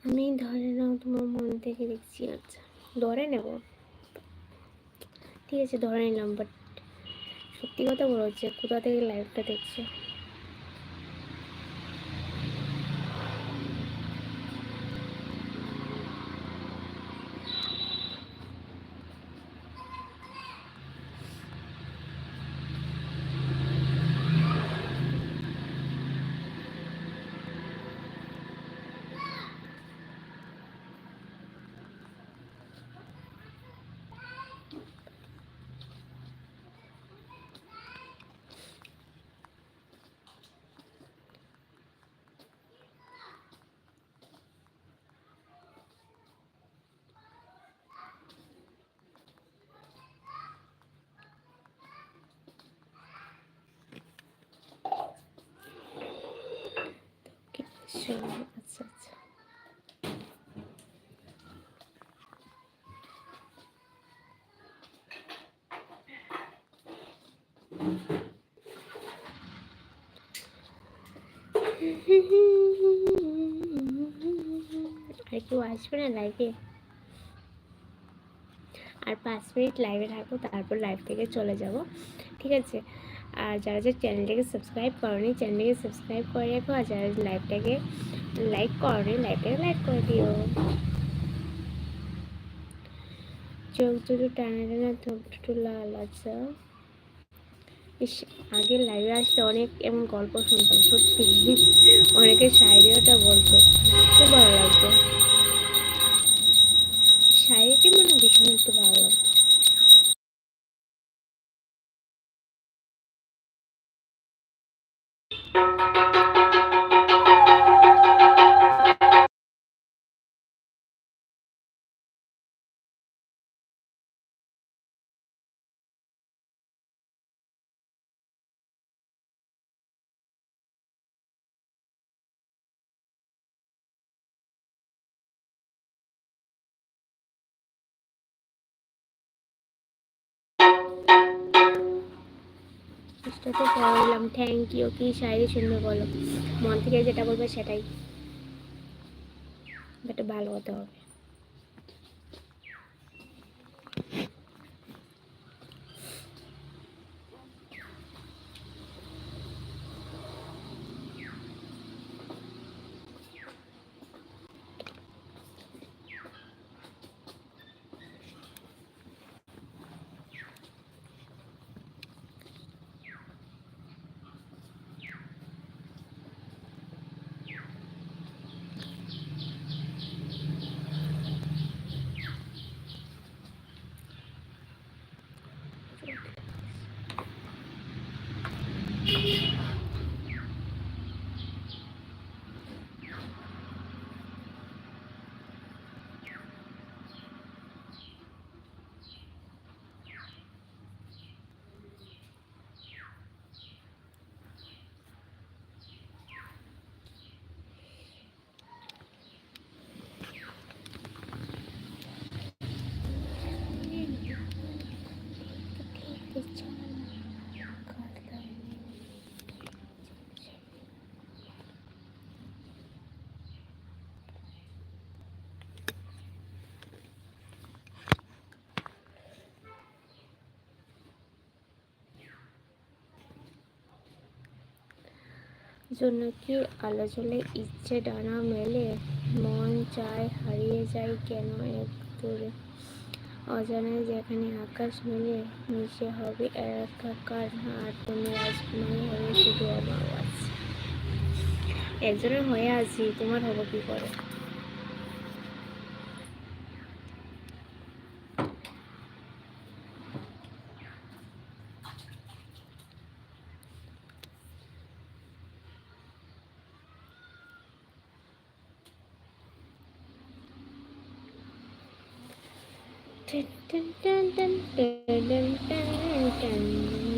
আমি ধরে নাও তোমার মন থেকে দেখছি। আচ্ছা ধরে নেব, ঠিক আছে ধরে নিলাম। বাট সত্যি কথা বলো যে কোথা থেকে লাইভটা দেখছো? আচ্ছা আচ্ছা, আর কেউ আসবে না লাইভে? আর 5 মিনিট লাইভে থাকবো, তারপর লাইভ থেকে চলে যাব, ঠিক আছে? আর যারা যারা চ্যানেলটাকে সাবস্ক্রাইব করনি চ্যানেলটাকে সাবস্ক্রাইব করে রাখো, আর যারা লাইভটাকে লাইক করনি লাইভটাকে লাইক করে দিও। চোখ দুটো টানা টানা, চোখ দুটো লাল। আচ্ছা ইস, আগে লাইভে আসলে অনেক এমন গল্প শুনতাম, সত্যি অনেকে শায়রিটা বলতো, খুব ভালো লাগতো। শায়রিটি মানে ভীষণ একটু ভালো লাগতো। চেষ্টা তো করলাম। Thank you. কি শায়রি শুনবে বলো, মন থেকে যেটা বলবে সেটাই, বাট ভালো হতে হবে। জন্য কি আলো জ্বলে, ইচ্ছে ডানা মেলে, মন চায় হারিয়ে যায় কেন এক দূরে, অজানায় যেখানে আকাশ মেলে, মিশে হবে একাকার, আর তুমি রাজকুমারী হবে শুধু আমার আওয়াজ। একজনের হয়ে আছি, তোমার হবো কি করে? Dun, dun, dun, dun, dun, dun, dun, dun.